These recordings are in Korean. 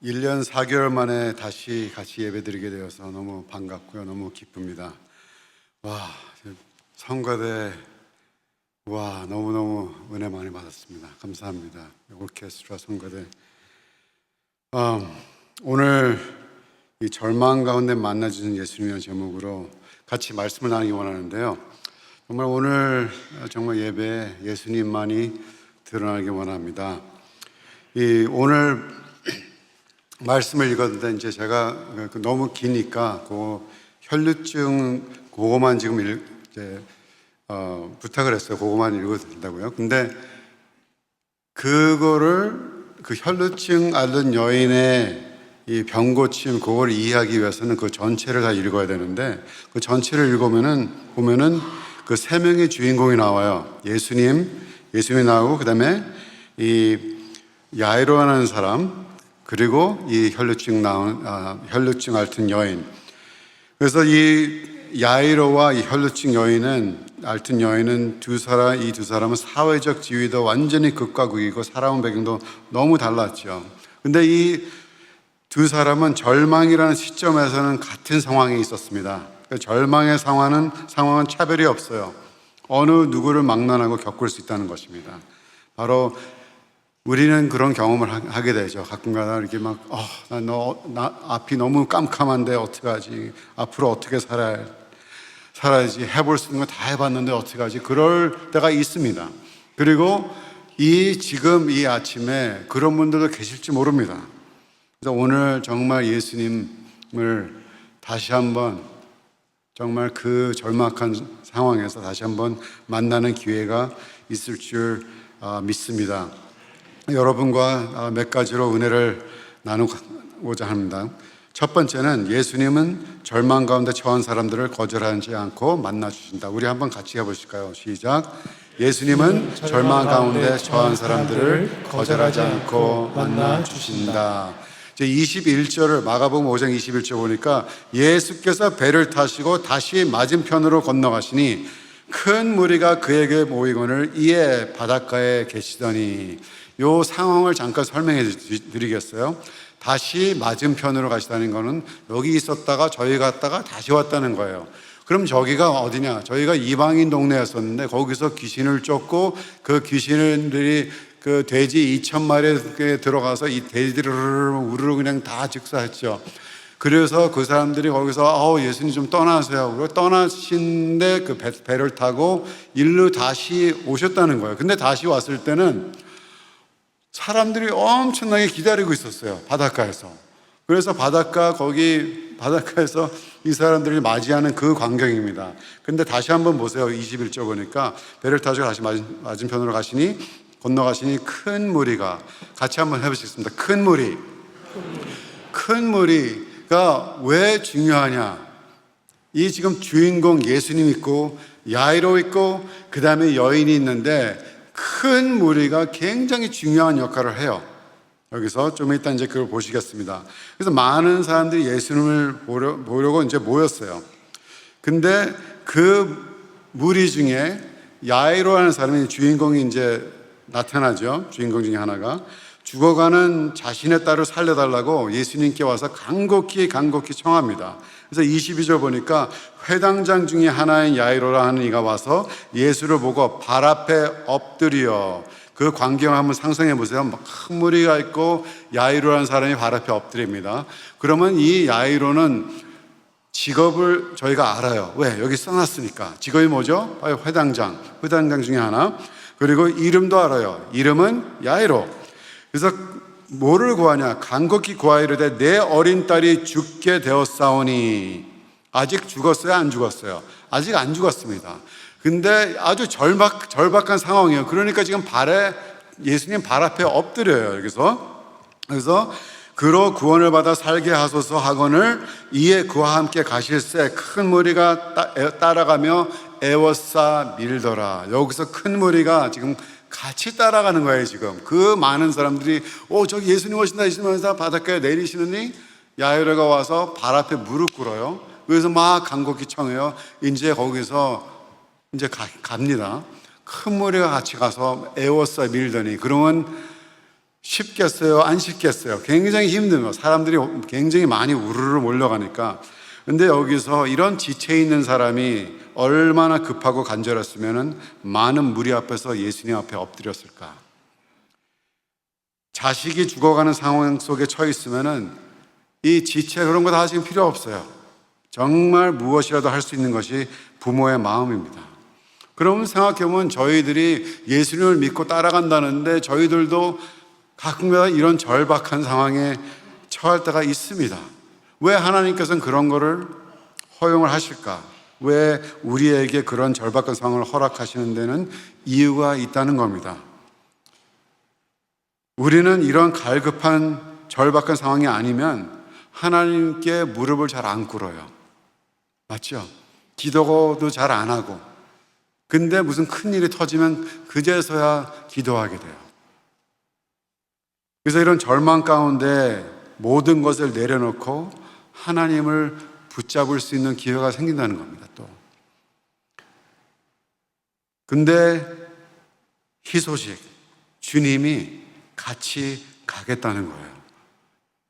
1년 4개월 만에 다시 같이 예배드리게 되어서 너무 반갑고요. 너무 기쁩니다. 와, 성가대, 와, 너무너무 은혜 많이 받았습니다. 감사합니다. 오케스트라 성가대. 오늘 이 절망 가운데 만나주신 예수님이라는 제목으로 같이 말씀을 나누기 원하는데요. 정말 오늘 정말 예배에 예수님만이 드러나기 원합니다. 오늘 말씀을 읽었는데 이제 제가 너무 기니까 그 혈루증 그거만 지금 부탁을 했어요. 그거만 읽어도 된다고요. 근데 그거를 그 혈루증 앓는 여인의 이 병고침 그걸 이해하기 위해서는 그 전체를 다 읽어야 되는데 그 전체를 읽으면은 보면은 그 세 명의 주인공이 나와요. 예수님이 나오고 그다음에 이 야이로라는 사람 그리고 이 혈루증 앓던 여인. 그래서 이 야이로와 이 혈루증 앓던 여인은 이 두 사람은 사회적 지위도 완전히 극과 극이고 살아온 배경도 너무 달랐죠. 근데 이 두 사람은 절망이라는 시점에서는 같은 상황에 있었습니다. 절망의 상황은 차별이 없어요. 어느 누구를 막론하고 겪을 수 있다는 것입니다. 바로 우리는 그런 경험을 하게 되죠. 가끔가다 이렇게 막, 나 앞이 너무 깜깜한데 어떡하지? 앞으로 어떻게 살아야지? 해볼 수 있는 거 다 해봤는데 어떡하지? 그럴 때가 있습니다. 그리고 지금 이 아침에 그런 분들도 계실지 모릅니다. 그래서 오늘 정말 예수님을 다시 한번 정말 그 절망한 상황에서 다시 한번 만나는 기회가 있을 줄 믿습니다. 여러분과 몇 가지로 은혜를 나누고자 합니다. 첫 번째는 예수님은 절망 가운데 처한 사람들을 거절하지 않고 만나주신다. 우리 한번 같이 해보실까요? 시작. 예수님은 절망 가운데 처한 사람들을 거절하지 않고 만나주신다. 21절을 마가복음 5장 21절 보니까 예수께서 배를 타시고 다시 맞은편으로 건너가시니 큰 무리가 그에게 모이거늘 이에 바닷가에 계시더니 이 상황을 잠깐 설명해 드리겠어요. 다시 맞은편으로 가시다는 것은 여기 있었다가 저희 갔다가 다시 왔다는 거예요. 그럼 저기가 어디냐? 저희가 이방인 동네였었는데 거기서 귀신을 쫓고 그 귀신들이 그 돼지 2,000마리에 들어가서 이 돼지들을 우르르 그냥 다 즉사했죠. 그래서 그 사람들이 거기서 예수님 좀 떠나세요. 그리고 떠나신데 그 배를 타고 일로 다시 오셨다는 거예요. 근데 다시 왔을 때는 사람들이 엄청나게 기다리고 있었어요. 바닷가에서. 그래서 바닷가에서 이 사람들이 맞이하는 그 광경입니다. 근데 다시 한번 보세요. 21절 보니까 배를 타시고 다시 맞은편으로 건너가시니 큰 무리가 같이 한번 해보시겠습니다. 큰 무리가 왜 중요하냐? 이 지금 주인공 예수님 있고 야이로 있고 그 다음에 여인이 있는데 큰 무리가 굉장히 중요한 역할을 해요. 여기서 좀 이따 이제 그걸 보시겠습니다. 그래서 많은 사람들이 예수님을 보려고 이제 모였어요. 근데 그 무리 중에 야이로라는 사람이 주인공이 이제 나타나죠. 주인공 중에 하나가 죽어가는 자신의 딸을 살려달라고 예수님께 와서 간곡히 청합니다. 그래서 22절 보니까 회당장 중에 하나인 야이로라 하는 이가 와서 예수를 보고 발 앞에 엎드려 그 광경을 한번 상상해 보세요. 큰 무리가 있고 야이로라는 사람이 발 앞에 엎드립니다. 그러면 이 야이로는 직업을 저희가 알아요. 왜? 여기 써놨으니까. 직업이 뭐죠? 회당장 중에 하나. 그리고 이름도 알아요. 이름은 야이로. 그래서 뭐를 구하냐? 간곡히 구하이르되 내 어린 딸이 죽게 되었사오니. 아직 죽었어요? 안 죽었어요? 아직 안 죽었습니다. 근데 아주 절박한 상황이에요. 그러니까 지금 예수님 발 앞에 엎드려요. 그래서 그로 구원을 받아 살게 하소서 하거늘 이에 그와 함께 가실새 큰 무리가 따라가며 애워싸 밀더라. 여기서 큰 무리가 지금 같이 따라가는 거예요. 지금 그 많은 사람들이 저기 예수님 오신다 하시면서 바닷가에 내리시느니 야이로가 와서 발 앞에 무릎 꿇어요. 그래서 막 간곡히 청해요. 이제 거기서 이제 갑니다. 큰 무리가 같이 가서 애워싸 밀더니 그러면 쉽겠어요? 안 쉽겠어요? 굉장히 힘들어요. 사람들이 굉장히 많이 우르르 몰려가니까. 근데 여기서 이런 지체에 있는 사람이 얼마나 급하고 간절했으면 많은 무리 앞에서 예수님 앞에 엎드렸을까? 자식이 죽어가는 상황 속에 처해 있으면은 이 지체 그런 거 다 지금 필요 없어요. 정말 무엇이라도 할 수 있는 것이 부모의 마음입니다. 그러면 생각해보면 저희들이 예수님을 믿고 따라간다는데 저희들도 가끔가다 이런 절박한 상황에 처할 때가 있습니다. 왜 하나님께서는 그런 거를 허용을 하실까? 왜 우리에게 그런 절박한 상황을 허락하시는 데는 이유가 있다는 겁니다. 우리는 이런 갈급한 절박한 상황이 아니면 하나님께 무릎을 잘 안 꿇어요. 맞죠? 기도도 잘 안 하고. 근데 무슨 큰일이 터지면 그제서야 기도하게 돼요. 그래서 이런 절망 가운데 모든 것을 내려놓고 하나님을 붙잡을 수 있는 기회가 생긴다는 겁니다, 또. 근데 희소식, 주님이 같이 가겠다는 거예요.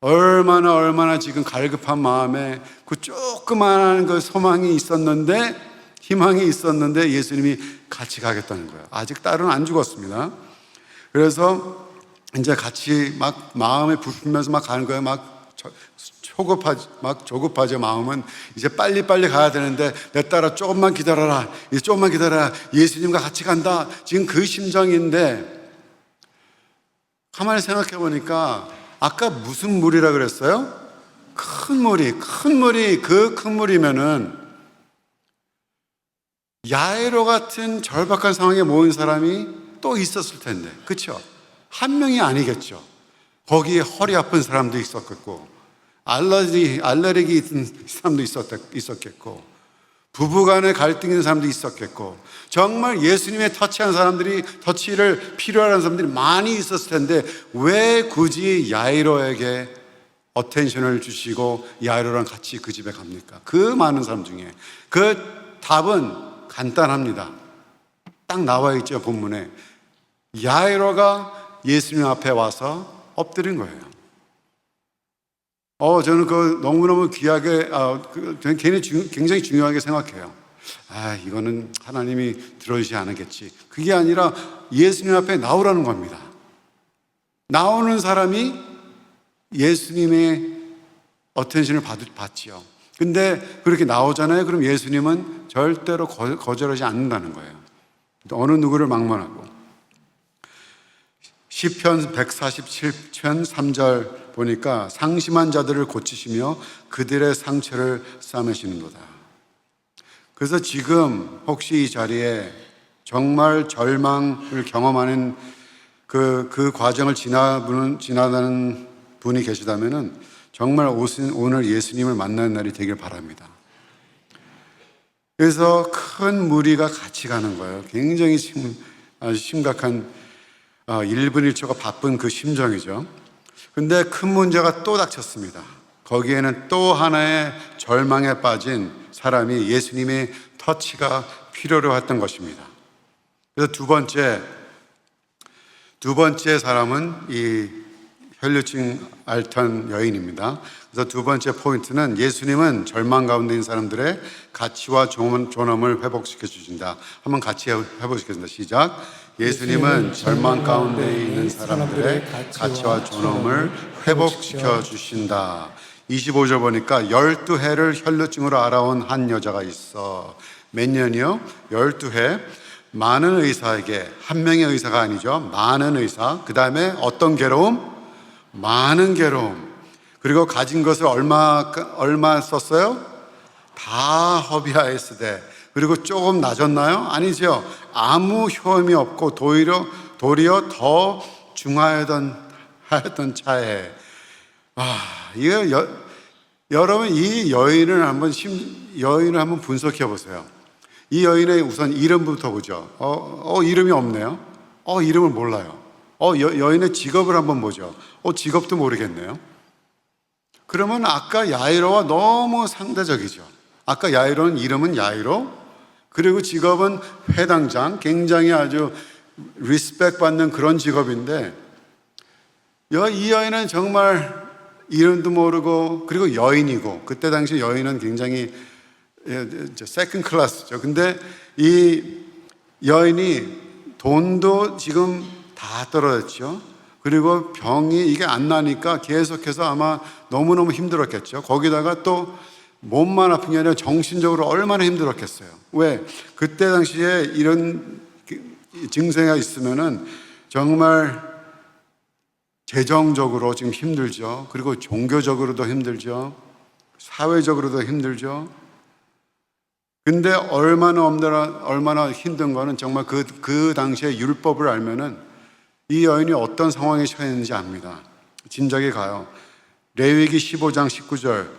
얼마나 지금 갈급한 마음에 그 조그마한 그 소망이 있었는데, 희망이 있었는데 예수님이 같이 가겠다는 거예요. 아직 딸은 안 죽었습니다. 그래서 이제 같이 막 마음에 부풀면서 막 가는 거예요. 막 조급하죠. 마음은 이제 빨리빨리 가야 되는데 내 딸아 조금만 기다려라. 이제 조금만 기다려라. 예수님과 같이 간다. 지금 그 심정인데 가만히 생각해 보니까 아까 무슨 물이라 그랬어요? 큰 물이. 그 큰 물이면은 야이로 같은 절박한 상황에 모인 사람이 또 있었을 텐데, 그렇죠? 한 명이 아니겠죠. 거기에 허리 아픈 사람도 있었겠고, 알레르기 있는 사람도 있었겠고, 부부간에 갈등 있는 사람도 있었겠고, 정말 예수님의 터치를 필요하는 사람들이 많이 있었을 텐데, 왜 굳이 야이로에게 어텐션을 주시고 야이로랑 같이 그 집에 갑니까? 그 많은 사람 중에. 그 답은 간단합니다. 딱 나와 있죠, 본문에. 야이로가 예수님 앞에 와서 엎드린 거예요. 저는 그 너무너무 귀하게, 굉장히 중요하게 생각해요. 이거는 하나님이 들어주지 않겠지. 그게 아니라 예수님 앞에 나오라는 겁니다. 나오는 사람이 예수님의 어텐션을 받지요. 근데 그렇게 나오잖아요. 그럼 예수님은 절대로 거절하지 않는다는 거예요. 어느 누구를 막론하고. 시편 147편 3절 보니까 상심한 자들을 고치시며 그들의 상처를 싸매시는도다. 그래서 지금 혹시 이 자리에 정말 절망을 경험하는 그 과정을 지나가는 분이 계시다면은 정말 오늘 예수님을 만나는 날이 되길 바랍니다. 그래서 큰 무리가 같이 가는 거예요. 굉장히 아주 심각한 1분 1초가 바쁜 그 심정이죠. 근데 큰 문제가 또 닥쳤습니다. 거기에는 또 하나의 절망에 빠진 사람이 예수님의 터치가 필요로 했던 것입니다. 그래서 두 번째 사람은 이 혈류증 앓던 여인입니다. 그래서 두 번째 포인트는 예수님은 절망 가운데 있는 사람들의 가치와 존엄을 회복시켜 주신다. 한번 같이 해보시겠습니다. 시작. 예수님은 절망 가운데 있는 사람들의 가치와 존엄을 회복시켜 주신다. 25절 보니까 12해를 혈류증으로 알아온 한 여자가 있어. 몇 년이요? 12해. 많은 의사에게, 한 명의 의사가 아니죠. 많은 의사. 그 다음에 어떤 괴로움? 많은 괴로움. 그리고 가진 것을 얼마 썼어요? 다 허비하였으되. 그리고 조금 낮았나요? 아니죠. 아무 효험이 없고 도리어 더 중하였던 차에. 여러분 이 여인을 한번 분석해 보세요. 이 여인의 우선 이름부터 보죠. 이름이 없네요. 이름을 몰라요. 여인의 직업을 한번 보죠. 직업도 모르겠네요. 그러면 아까 야이로와 너무 상대적이죠. 아까 야이로는 이름은 야이로, 그리고 직업은 회당장, 굉장히 아주 리스펙 받는 그런 직업인데 이 여인은 정말 이름도 모르고, 그리고 여인이고, 그때 당시 여인은 굉장히 세컨 클래스죠. 근데 이 여인이 돈도 지금 다 떨어졌죠. 그리고 병이 이게 안 나니까 계속해서 아마 너무너무 힘들었겠죠. 거기다가 또 몸만 아픈 게 아니라 정신적으로 얼마나 힘들었겠어요. 왜? 그때 당시에 이런 증세가 있으면은 정말 재정적으로 지금 힘들죠. 그리고 종교적으로도 힘들죠. 사회적으로도 힘들죠. 근데 얼마나 힘든 거는 정말 그 당시에 율법을 알면은 이 여인이 어떤 상황에 처했는지 압니다. 짐작이 가요. 레위기 15장 19절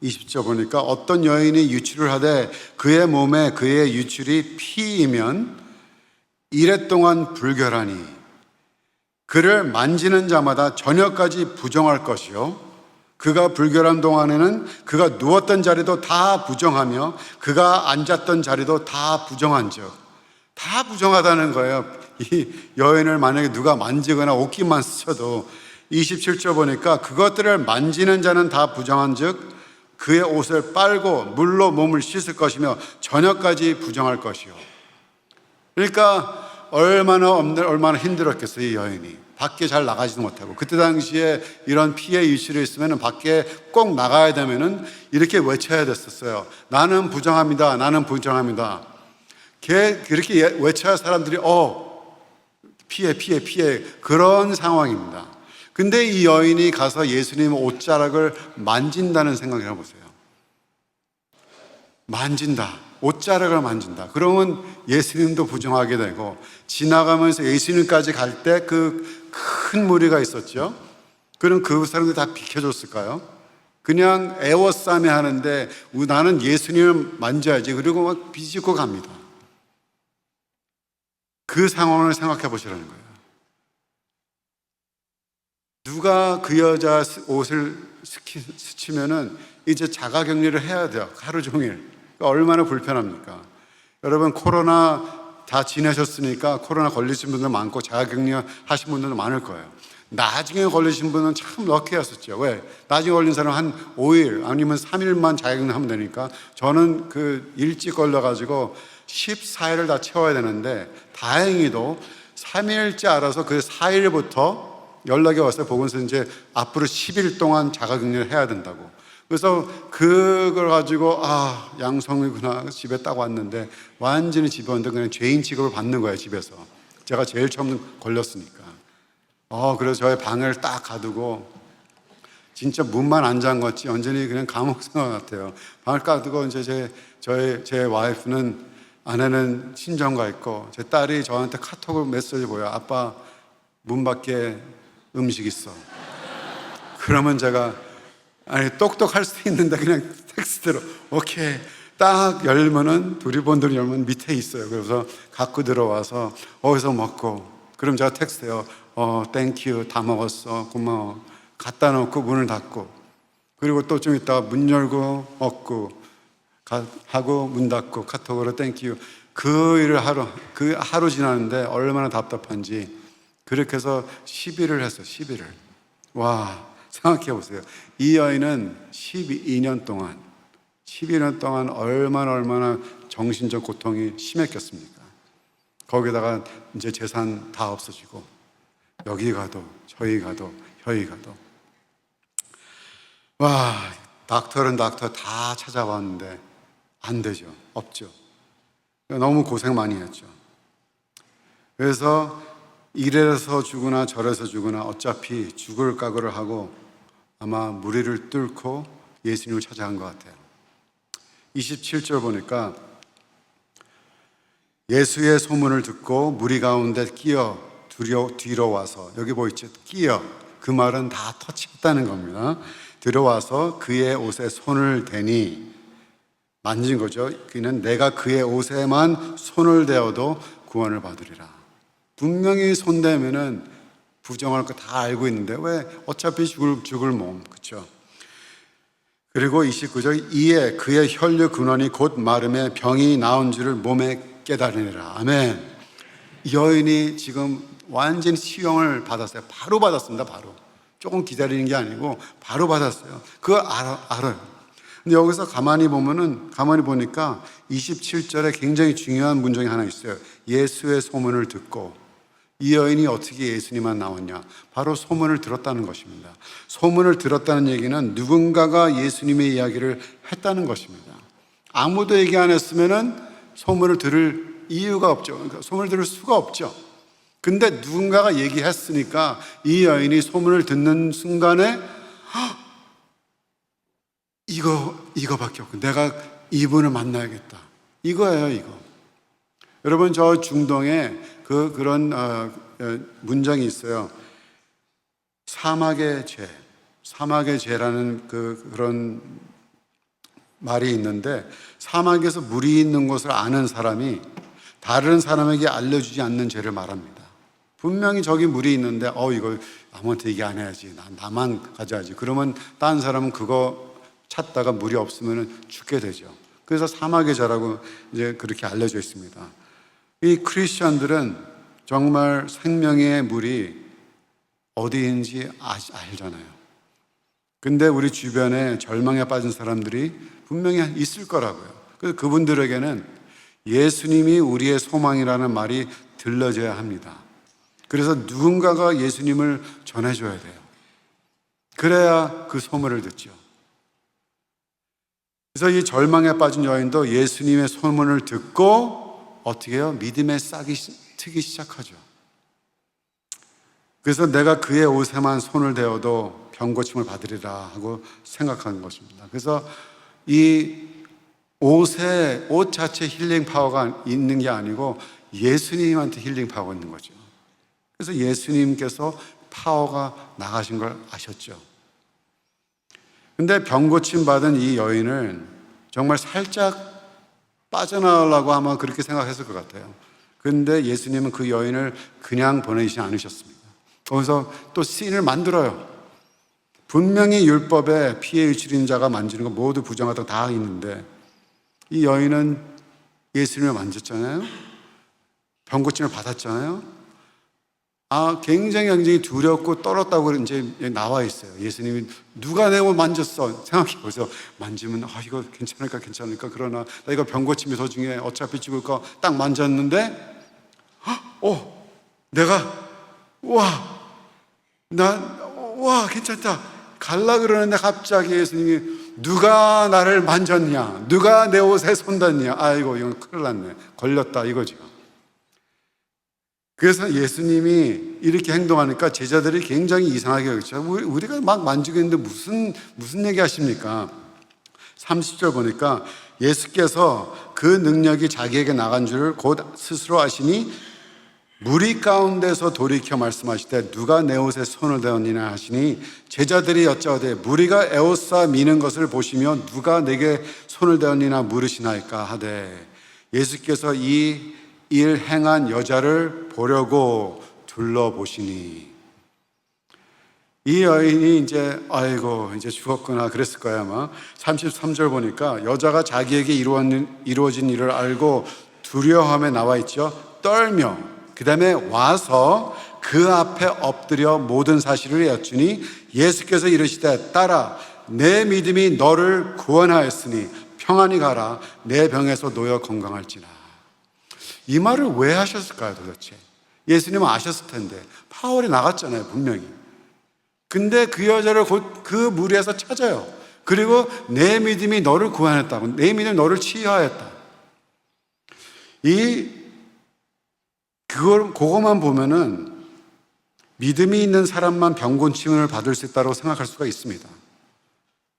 20절 보니까 어떤 여인이 유출을 하되 그의 몸에 그의 유출이 피이면 이래 동안 불결하니 그를 만지는 자마다 저녁까지 부정할 것이요 그가 불결한 동안에는 그가 누웠던 자리도 다 부정하며 그가 앉았던 자리도 다 부정한즉, 다 부정하다는 거예요. 이 여인을 만약에 누가 만지거나 옷깃만 스쳐도 27절 보니까 그것들을 만지는 자는 다 부정한즉 그의 옷을 빨고 물로 몸을 씻을 것이며 저녁까지 부정할 것이요. 그러니까 얼마나 힘들었겠어요. 이 여인이 밖에 잘 나가지도 못하고, 그때 당시에 이런 피해 유출이 있으면 밖에 꼭 나가야 되면은 이렇게 외쳐야 됐었어요. 나는 부정합니다. 나는 부정합니다. 그렇게 외쳐야 사람들이 피해 그런 상황입니다. 근데 이 여인이 가서 예수님 옷자락을 만진다는 생각을 해보세요. 만진다. 옷자락을 만진다. 그러면 예수님도 부정하게 되고, 지나가면서 예수님까지 갈 때 그 큰 무리가 있었죠. 그럼 그 사람들 다 비켜줬을까요? 그냥 애워싸매 하는데 나는 예수님을 만져야지. 그리고 막 비집고 갑니다. 그 상황을 생각해 보시라는 거예요. 누가 그 여자 옷을 스치면은 이제 자가격리를 해야 돼요. 하루 종일. 얼마나 불편합니까? 여러분, 코로나 다 지내셨으니까 코로나 걸리신 분들 많고 자가격리 하신 분들도 많을 거예요. 나중에 걸리신 분은 참 럭키였었죠. 왜? 나중에 걸린 사람 한 5일 아니면 3일만 자가격리 하면 되니까, 저는 일찍 걸려가지고 14일을 다 채워야 되는데 다행히도 3일째 알아서 그 4일부터 연락이 왔어요. 보건소 이제 앞으로 10일 동안 자가격리를 해야 된다고. 그래서 그걸 가지고 양성이구나 집에 딱 왔는데, 완전히 집에 왔는데 그냥 죄인 취급을 받는 거예요. 집에서 제가 제일 처음 걸렸으니까. 그래서 저의 방을 딱 가두고, 진짜 문만 안 잠궜지 완전히 그냥 감옥 생활 같아요. 방을 가두고 이제 제 와이프는, 아내는 친정가 있고, 제 딸이 저한테 카톡을 메시지 보여요. 아빠, 문 밖에 음식 있어. 그러면 제가 똑똑할 수도 있는데 그냥 텍스트로 오케이 딱 열면은, 두리번들 열면 밑에 있어요. 그래서 갖고 들어와서 어디서 먹고, 그럼 제가 텍스트해요. 땡큐, 다 먹었어, 고마워. 갖다 놓고 문을 닫고, 그리고 또 좀 있다가 문 열고 먹고 하고 문 닫고 카톡으로 땡큐. 그 일을 하루 지나는데 얼마나 답답한지. 그렇게 해서 10일을 했어요. 10일을. 와, 생각해 보세요. 이 여인은 12년 동안 얼마나 정신적 고통이 심했겠습니까? 거기다가 이제 재산 다 없어지고, 여기 가도 저기 가도 여기 가도. 와, 닥터 다 찾아봤는데 안 되죠. 없죠. 너무 고생 많이 했죠. 그래서 이래서 죽으나 저래서 죽으나 어차피 죽을 각오를 하고 아마 무리를 뚫고 예수님을 찾아간 것 같아요. 27절 보니까 예수의 소문을 듣고 무리 가운데 끼어 뒤로 와서, 여기 보이죠? 끼어. 그 말은 다 터치했다는 겁니다. 들어와서 그의 옷에 손을 대니, 만진 거죠. 그는 내가 그의 옷에만 손을 대어도 구원을 받으리라. 분명히 손대면은 부정할 거 다 알고 있는데 왜? 어차피 죽을 몸, 그렇죠? 그리고 29절, 이에 그의 혈류 근원이 곧 마름에 병이 나온 줄을 몸에 깨달으니라. 아멘. 여인이 지금 완전히 치유형을 받았어요. 바로 받았습니다. 바로. 조금 기다리는 게 아니고 바로 받았어요. 그걸 알아요. 근데 여기서 가만히 보니까 27절에 굉장히 중요한 문장이 하나 있어요. 예수의 소문을 듣고. 이 여인이 어떻게 예수님만 나왔냐? 바로 소문을 들었다는 것입니다. 소문을 들었다는 얘기는 누군가가 예수님의 이야기를 했다는 것입니다. 아무도 얘기 안 했으면은 소문을 들을 이유가 없죠. 그러니까 소문을 들을 수가 없죠. 근데 누군가가 얘기했으니까 이 여인이 소문을 듣는 순간에 이거밖에 없고 내가 이분을 만나야겠다. 이거예요, 이거. 여러분, 저 중동에 그런 문장이 있어요. 사막의 죄라는 그런 말이 있는데, 사막에서 물이 있는 곳을 아는 사람이 다른 사람에게 알려주지 않는 죄를 말합니다. 분명히 저기 물이 있는데 이거 아무한테 얘기 안 해야지, 나만 가져야지. 그러면 다른 사람은 그거 찾다가 물이 없으면 죽게 되죠. 그래서 사막의 죄라고 이제 그렇게 알려져 있습니다. 이 크리스천들은 정말 생명의 물이 어디인지 알잖아요. 근데 우리 주변에 절망에 빠진 사람들이 분명히 있을 거라고요. 그래서 그분들에게는 예수님이 우리의 소망이라는 말이 들려져야 합니다. 그래서 누군가가 예수님을 전해줘야 돼요. 그래야 그 소문을 듣죠. 그래서 이 절망에 빠진 여인도 예수님의 소문을 듣고 어떻게 해요? 믿음의 싹이 트기 시작하죠. 그래서 내가 그의 옷에만 손을 대어도 병고침을 받으리라 하고 생각하는 것입니다. 그래서 이 옷 자체 힐링 파워가 있는 게 아니고 예수님한테 힐링 파워가 있는 거죠. 그래서 예수님께서 파워가 나가신 걸 아셨죠. 근데 병고침 받은 이 여인은 정말 살짝 빠져나가려고 아마 그렇게 생각했을 것 같아요. 근데 예수님은 그 여인을 그냥 보내지 않으셨습니다. 거기서 또 씬을 만들어요. 분명히 율법에 피해 유출인 자가 만지는 거 모두 부정하다고 다 있는데 이 여인은 예수님을 만졌잖아요. 병고침을 받았잖아요. 굉장히 두렵고 떨었다고 이제 나와 있어요. 예수님이 누가 내 옷 만졌어? 생각해 보세요. 만지면 이거 괜찮을까? 그러나 나 이거 병고침이 도중에 어차피 죽을 거 딱 만졌는데 내가 괜찮다. 갈라 그러는데 갑자기 예수님이 누가 나를 만졌냐? 누가 내 옷에 손댔냐? 아이고, 이건 큰일 났네. 걸렸다 이거죠. 그래서 예수님이 이렇게 행동하니까 제자들이 굉장히 이상하게 여겼죠. 우리가 막 만지고 있는데 무슨 얘기 하십니까? 30절 보니까 예수께서 그 능력이 자기에게 나간 줄을 곧 스스로 아시니 무리 가운데서 돌이켜 말씀하시되 누가 내 옷에 손을 대었느냐 하시니 제자들이 여짜오되 무리가 에워싸 미는 것을 보시며 누가 내게 손을 대었느냐 물으시나이까 하되 예수께서 이 일 행한 여자를 보려고 둘러보시니 이 여인이 이제 이제 죽었구나 그랬을 거야 아마. 33절 보니까 여자가 자기에게 이루어진 일을 알고 두려워함에 나와 있죠. 떨며 그 다음에 와서 그 앞에 엎드려 모든 사실을 여쭈니 예수께서 이르시되 딸아 내 믿음이 너를 구원하였으니 평안히 가라 내 병에서 놓여 건강할지라. 이 말을 왜 하셨을까요 도대체? 예수님은 아셨을 텐데 파월이 나갔잖아요 분명히. 근데 그 여자를 곧 그 무리에서 찾아요. 그리고 내 믿음이 너를 구원했다고, 내 믿음이 너를 치유하였다. 그거만 보면은 믿음이 있는 사람만 병고침을 받을 수 있다고 생각할 수가 있습니다.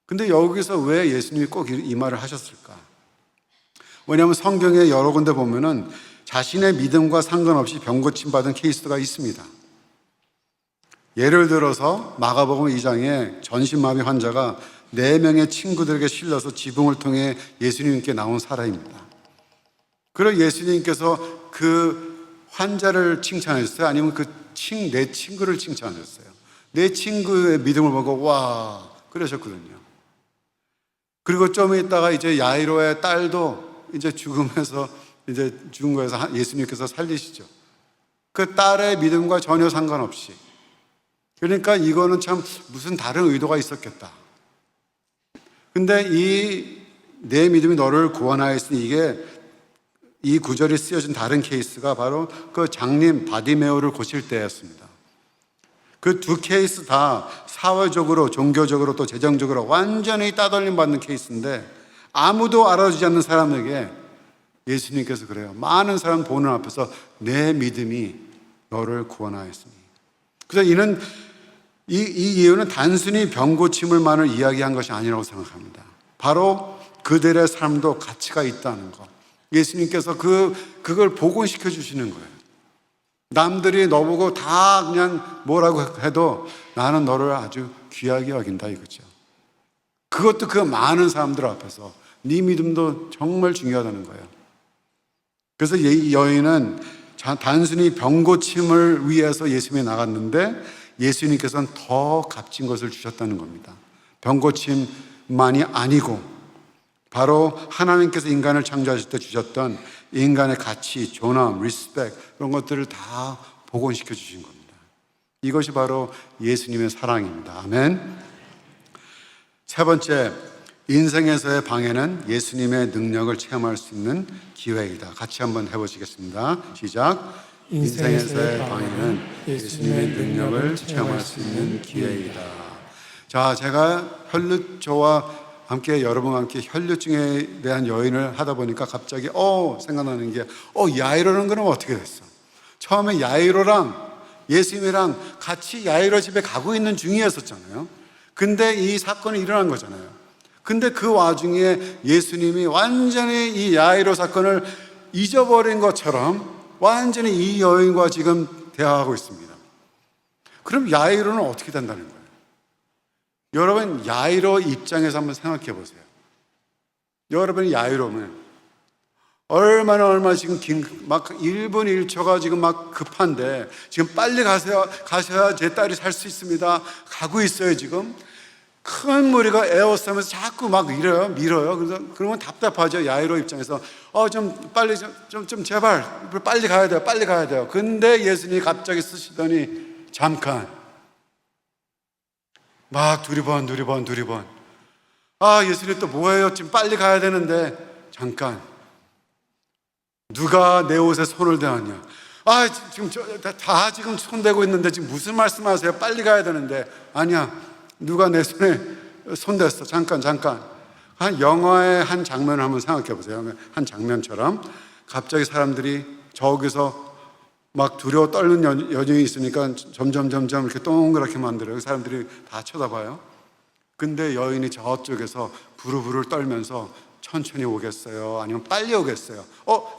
근데 여기서 왜 예수님이 꼭 이 말을 하셨을까? 왜냐하면 성경에 여러 군데 보면은 자신의 믿음과 상관없이 병고침 받은 케이스가 있습니다. 예를 들어서 마가복음 2장에 전신마비 환자가 4명의 친구들에게 실려서 지붕을 통해 예수님께 나온 사람입니다. 그리고 예수님께서 그 환자를 칭찬하셨어요? 아니면 내 친구를 칭찬하셨어요? 내 친구의 믿음을 보고 와 그러셨거든요. 그리고 좀 있다가 이제 야이로의 딸도 이제 죽은 거에서 예수님께서 살리시죠. 그 딸의 믿음과 전혀 상관없이. 그러니까 이거는 참 무슨 다른 의도가 있었겠다. 근데 이 내 믿음이 너를 구원하였으니, 이게 이 구절이 쓰여진 다른 케이스가 바로 그 장님 바디메오를 고칠 때였습니다. 그 두 케이스 다 사회적으로, 종교적으로, 또 재정적으로 완전히 따돌림 받는 케이스인데, 아무도 알아주지 않는 사람에게 예수님께서 그래요. 많은 사람 보는 앞에서 내 믿음이 너를 구원하였으니. 그래서 이 이유는 단순히 병 고침을만을 이야기한 것이 아니라고 생각합니다. 바로 그들의 삶도 가치가 있다는 것. 예수님께서 그걸 복원시켜 주시는 거예요. 남들이 너보고 다 그냥 뭐라고 해도 나는 너를 아주 귀하게 여긴다 이거죠. 그것도 그 많은 사람들 앞에서 네 믿음도 정말 중요하다는 거예요. 그래서 이 여인은 단순히 병 고침을 위해서 예수님이 나갔는데, 예수님께서는 더 값진 것을 주셨다는 겁니다. 병 고침만이 아니고 바로 하나님께서 인간을 창조하실 때 주셨던 인간의 가치, 존엄, 리스펙, 그런 것들을 다 복원시켜 주신 겁니다. 이것이 바로 예수님의 사랑입니다. 아멘. 세 번째, 인생에서의 방해는 예수님의 능력을 체험할 수 있는 기회이다. 같이 한번 해보시겠습니다. 시작. 인생에서의 방해는 예수님의 능력을 체험할 수 있는 기회이다. 자, 제가 혈루증과 함께, 여러분과 함께 혈루증에 대한 여인을 하다 보니까 갑자기 생각나는 게, 야이로는 그럼 어떻게 됐어? 처음에 야이로랑 예수님이랑 같이 야이로 집에 가고 있는 중이었었잖아요. 근데 이 사건이 일어난 거잖아요. 근데 그 와중에 예수님이 완전히 이 야이로 사건을 잊어버린 것처럼 완전히 이 여인과 지금 대화하고 있습니다. 그럼 야이로는 어떻게 된다는 거예요? 여러분, 야이로 입장에서 한번 생각해 보세요. 여러분이 야이로면 얼마나 지금 막 1분 1초가 지금 막 급한데, 지금 빨리 가셔야 제 딸이 살 수 있습니다. 가고 있어요, 지금. 큰 무리가 에워싸면서 자꾸 막 밀어요. 그래서 그러면 답답하죠. 야이로 입장에서 좀 빨리 좀 제발 빨리 가야 돼요. 빨리 가야 돼요. 근데 예수님이 갑자기 쓰시더니 잠깐, 막 두리번. 예수님 또 뭐예요? 지금 빨리 가야 되는데 잠깐, 누가 내 옷에 손을 대었냐? 지금 다 지금 손대고 있는데 지금 무슨 말씀하세요? 빨리 가야 되는데. 아니야, 누가 내 손에 손댔어. 잠깐. 한 영화의 한 장면을 한번 생각해 보세요. 한 장면처럼 갑자기 사람들이 저기서 막 두려워 떨는 여인이 있으니까 점점 이렇게 동그랗게 만들어요. 그 사람들이 다 쳐다봐요. 근데 여인이 저쪽에서 부르부르 떨면서 천천히 오겠어요? 아니면 빨리 오겠어요?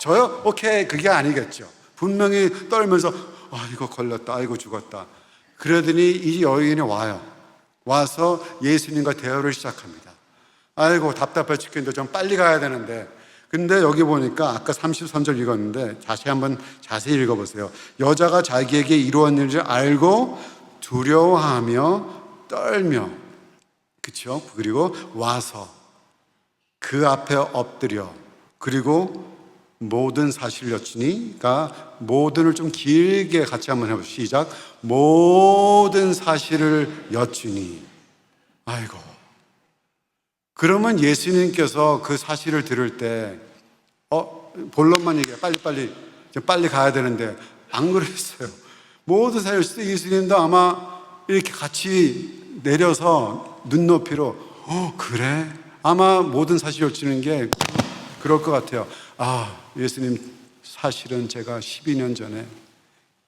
저요? 오케이. 그게 아니겠죠. 분명히 떨면서 이거 걸렸다. 아이고 죽었다. 그러더니 이 여인이 와서 예수님과 대화를 시작합니다. 아이고 답답해 죽겠는데 좀 빨리 가야 되는데. 근데 여기 보니까 아까 33절 읽었는데 다시 한번 자세히 읽어보세요. 여자가 자기에게 이루어진 일을 알고 두려워하며 떨며, 그렇죠? 그리고 와서 그 앞에 엎드려, 그리고 모든 사실을 여쭈니가, 모든을 좀 길게 같이 한번 해보시죠. 시작. 모든 사실을 여쭈니. 아이고. 그러면 예수님께서 그 사실을 들을 때 본론만 얘기해. 빨리 가야 되는데 안 그랬어요. 모든 사실을 예수님도 아마 이렇게 같이 내려서 눈높이로 그래? 아마 모든 사실을 여쭈는 게 그럴 것 같아요. 예수님, 사실은 제가 12년 전에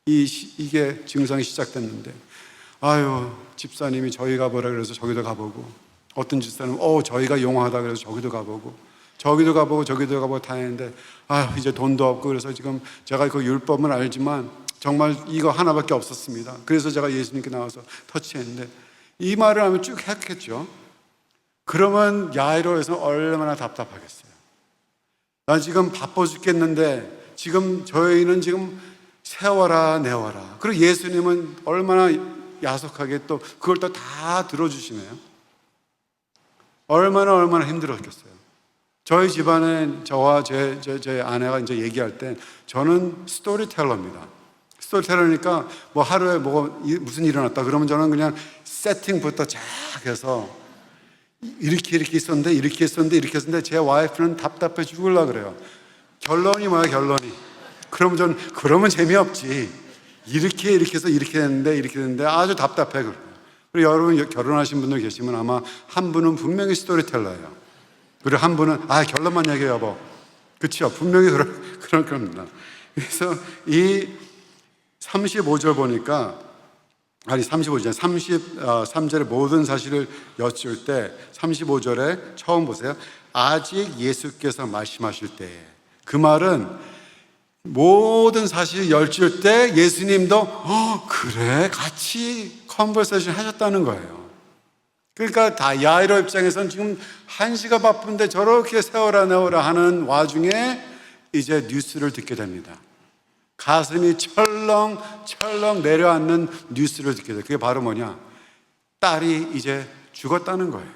이게 증상이 시작됐는데, 집사님이 저희 가보라 그래서 저기도 가보고, 어떤 집사님은 저희가 용하다 그래서 저기도 가보고 다 했는데, 이제 돈도 없고, 그래서 지금 제가 그 율법은 알지만 정말 이거 하나밖에 없었습니다. 그래서 제가 예수님께 나와서 터치했는데, 이 말을 하면 쭉 했겠죠. 그러면 야이로에서 얼마나 답답하겠어요. 나 지금 바빠 죽겠는데 지금 저희는 지금 세워라 내워라. 그리고 예수님은 얼마나 야속하게 또 그걸 또 다 들어주시네요. 얼마나 힘들었겠어요. 저희 집안에 저와 제 아내가 이제 얘기할 때, 저는 스토리텔러입니다. 스토리텔러니까 뭐 하루에 무슨 일이 일어났다 그러면 저는 그냥 세팅부터 쫙 해서 이렇게 있었는데 이렇게 했었는데 제 와이프는 답답해 죽으려고 그래요. 결론이 뭐야, 결론이. 그러면 재미없지. 이렇게 해서 이렇게 됐는데 아주 답답해. 그리고 여러분 결혼하신 분들 계시면 아마 한 분은 분명히 스토리텔러예요. 그리고 한 분은 결론만 얘기해 여보. 그렇죠? 분명히 그런 겁니다. 그래서 이 35절 보니까 35절 33절에 모든 사실을 여쭐 때 35절에 처음 보세요. 아직 예수께서 말씀하실 때에, 그 말은 모든 사실을 여쭐 때 예수님도 그래 같이 컨버세이션 하셨다는 거예요. 그러니까 다 야이로 입장에서는 지금 한시가 바쁜데 저렇게 세워라 내워라 하는 와중에 이제 뉴스를 듣게 됩니다. 가슴이 철렁철렁 내려앉는 뉴스를 듣게 돼요. 그게 바로 뭐냐? 딸이 이제 죽었다는 거예요.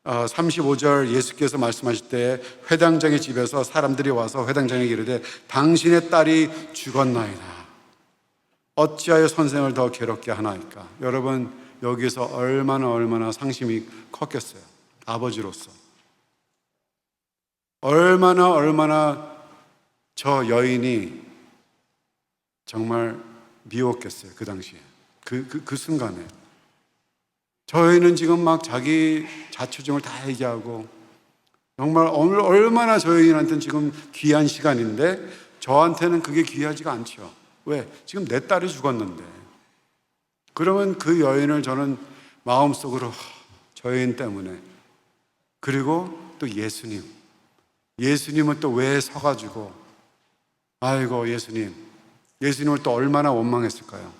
35절 예수께서 말씀하실 때 회당장의 집에서 사람들이 와서 회당장에게 이르되 당신의 딸이 죽었나이다. 어찌하여 선생을 더 괴롭게 하나이까? 여러분 여기서 얼마나 상심이 컸겠어요. 아버지로서 얼마나 저 여인이 정말 미웠겠어요. 그 당시에 그 순간에 저 여인은 지금 막 자기 자초정을 다 얘기하고 정말 얼마나 저 여인한테는 지금 귀한 시간인데 저한테는 그게 귀하지가 않죠. 왜? 지금 내 딸이 죽었는데. 그러면 그 여인을 저는 마음속으로 저 여인 때문에, 그리고 또 예수님은 또 왜 서가지고 아이고 예수님을 또 얼마나 원망했을까요?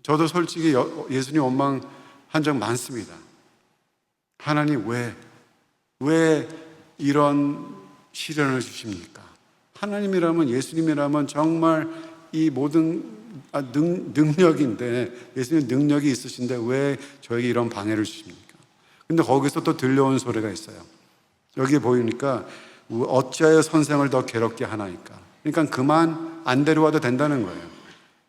저도 솔직히 예수님 원망한 적 많습니다. 하나님 왜 이런 시련을 주십니까? 하나님이라면, 예수님이라면 정말 이 모든 능력인데, 예수님 능력이 있으신데 왜 저에게 이런 방해를 주십니까? 근데 거기서 또 들려온 소리가 있어요. 여기 보이니까 어찌하여 선생을 더 괴롭게 하나이까? 그러니까 그만 안 데려와도 된다는 거예요.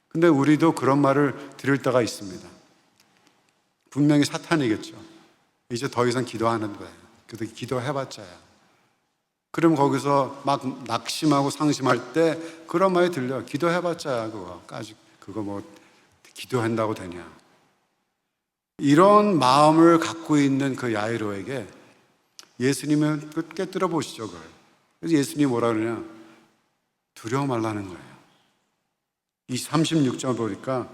근데 우리도 그런 말을 들을 때가 있습니다. 분명히 사탄이겠죠. 이제 더 이상 기도하는 거예요. 그래도 기도해봤자야. 그럼 거기서 막 낙심하고 상심할 때 그런 말이 들려요. 기도해봤자야 그거 뭐 기도한다고 되냐. 이런 마음을 갖고 있는 그 야이로에게 예수님은 깨뜨려 보시죠, 그걸. 그래서 예수님이 뭐라 그러냐? 두려워 말라는 거예요. 이 36절 보니까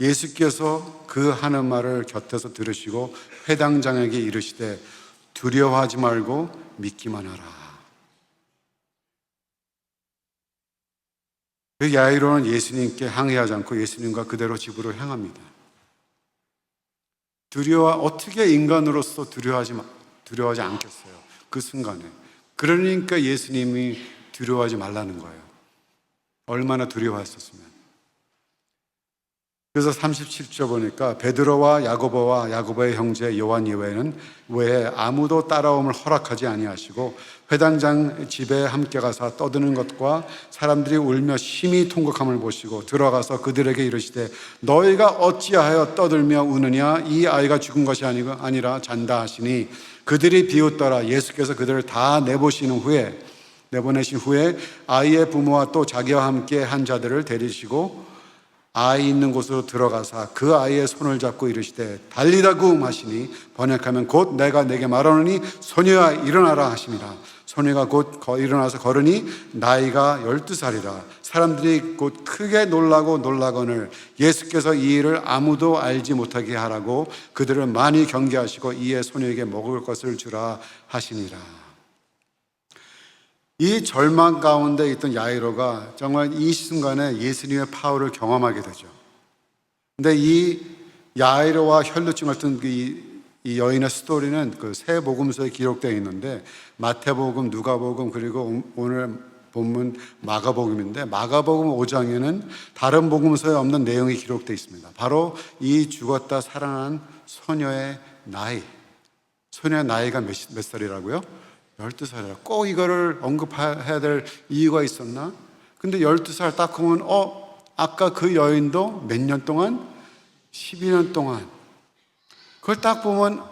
예수께서 그 하는 말을 곁에서 들으시고 회당장에게 이르시되 두려워하지 말고 믿기만 하라. 그 야이로는 예수님께 항의하지 않고 예수님과 그대로 집으로 향합니다. 어떻게 인간으로서 두려워하지 않겠어요? 그 순간에. 그러니까 예수님이 두려워하지 말라는 거예요. 얼마나 두려워했었으면. 그래서 37절 보니까 베드로와 야고보의 형제 요한 외에 아무도 따라옴을 허락하지 아니하시고 회당장 집에 함께 가서 떠드는 것과 사람들이 울며 심히 통곡함을 보시고 들어가서 그들에게 이르시되 너희가 어찌하여 떠들며 우느냐? 이 아이가 죽은 것이 아니라 잔다 하시니 그들이 비웃더라. 예수께서 그들을 다 내보내신 후에 아이의 부모와 또 자기와 함께 한 자들을 데리시고 아이 있는 곳으로 들어가사 그 아이의 손을 잡고 이르시되 달리다굼 하시니 번역하면 곧 내가 내게 말하노니 소녀야 일어나라 하시니라. 소녀가 곧 일어나서 걸으니 나이가 12살이라. 사람들이 곧 크게 놀라거늘 예수께서 이 일을 아무도 알지 못하게 하라고 그들을 많이 경계하시고 이에 소녀에게 먹을 것을 주라 하시니라. 이 절망 가운데 있던 야이로가 정말 이 순간에 예수님의 파워를 경험하게 되죠. 근데 이 야이로와 혈루증 앓던 이 여인의 스토리는 그 세 복음서에 기록되어 있는데 마태복음, 누가복음, 그리고 오늘 본문 마가복음인데 마가복음 5장에는 다른 복음서에 없는 내용이 기록되어 있습니다. 바로 이 죽었다 살아난 소녀의 나이가 몇 살이라고요? 12살이라. 꼭 이거를 언급해야 될 이유가 있었나? 근데 12살 딱 보면 아까 그 여인도 몇 년 동안? 12년 동안. 그걸 딱 보면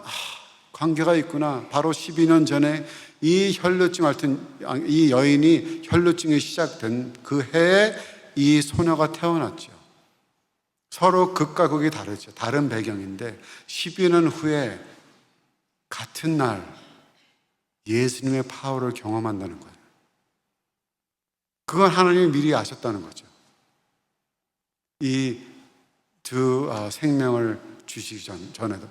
관계가 있구나. 바로 12년 전에 이 혈루증 앓던 이 여인이 혈루증이 시작된 그 해에 이 소녀가 태어났죠. 서로 극과 극이 다르죠. 다른 배경인데 12년 후에 같은 날 예수님의 파워를 경험한다는 거예요. 그건 하나님이 미리 아셨다는 거죠. 이 두 생명을 주시기 전에도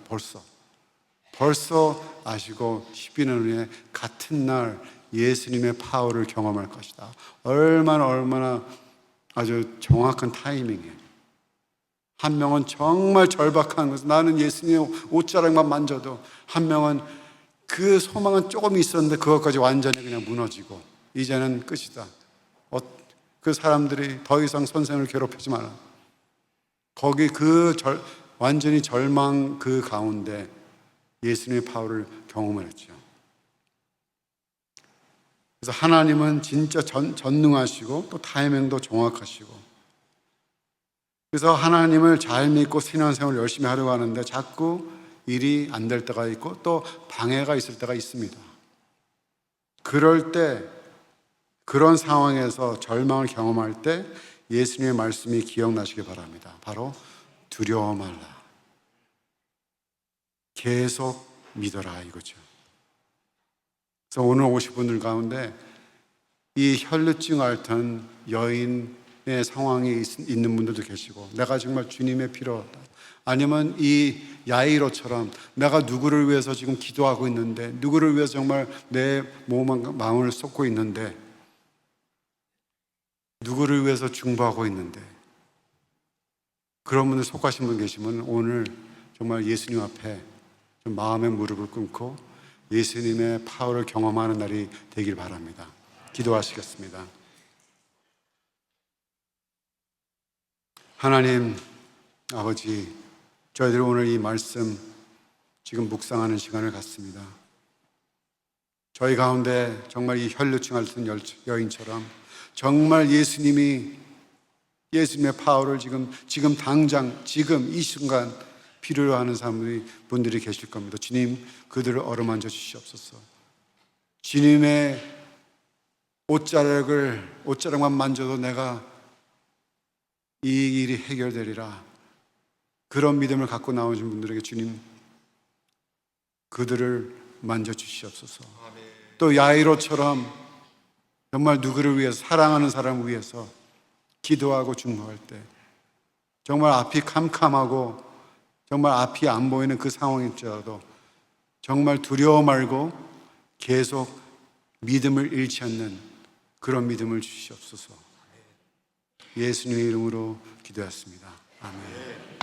벌써 아시고 12년 후에 같은 날 예수님의 파워를 경험할 것이다. 얼마나 아주 정확한 타이밍이에요. 한 명은 정말 절박한 것은 나는 예수님의 옷자락만 만져도, 한 명은 그 소망은 조금 있었는데 그것까지 완전히 그냥 무너지고 이제는 끝이다. 그 사람들이 더 이상 선생을 괴롭히지 마라. 거기 완전히 절망 그 가운데 예수님의 파워를 경험을 했죠. 그래서 하나님은 진짜 전능하시고 또 타이밍도 정확하시고, 그래서 하나님을 잘 믿고 신앙생활을 열심히 하려고 하는데 자꾸 일이 안 될 때가 있고 또 방해가 있을 때가 있습니다. 그럴 때, 그런 상황에서 절망을 경험할 때 예수님의 말씀이 기억나시기 바랍니다. 바로 두려워 말라, 계속 믿어라, 이거죠. 그래서 오늘 오신 분들 가운데 이 혈루증 앓던 여인의 상황이 있는 분들도 계시고, 내가 정말 주님의 필요하다, 아니면 이 야이로처럼 내가 누구를 위해서 지금 기도하고 있는데, 누구를 위해서 정말 내 마음을 쏟고 있는데, 누구를 위해서 중보하고 있는데, 그런 분들 속하신 분 계시면 오늘 정말 예수님 앞에 좀 마음의 무릎을 꿇고 예수님의 파워를 경험하는 날이 되길 바랍니다. 기도하시겠습니다. 하나님 아버지, 저희들 오늘 이 말씀 지금 묵상하는 시간을 갖습니다. 저희 가운데 정말 이 혈루증 앓던 여인처럼 정말 예수님의 파워를 지금 당장, 지금 이 순간 필요로 하는 분들이 계실 겁니다. 주님, 그들을 어루만져 주시옵소서. 주님의 옷자락만 만져도 내가 이 일이 해결되리라, 그런 믿음을 갖고 나오신 분들에게 주님, 그들을 만져 주시옵소서. 또 야이로처럼 정말 누구를 위해서, 사랑하는 사람을 위해서 기도하고 중보할 때 정말 앞이 캄캄하고 정말 앞이 안 보이는 그 상황일지라도 정말 두려워 말고 계속 믿음을 잃지 않는 그런 믿음을 주시옵소서. 예수님의 이름으로 기도했습니다. 아멘.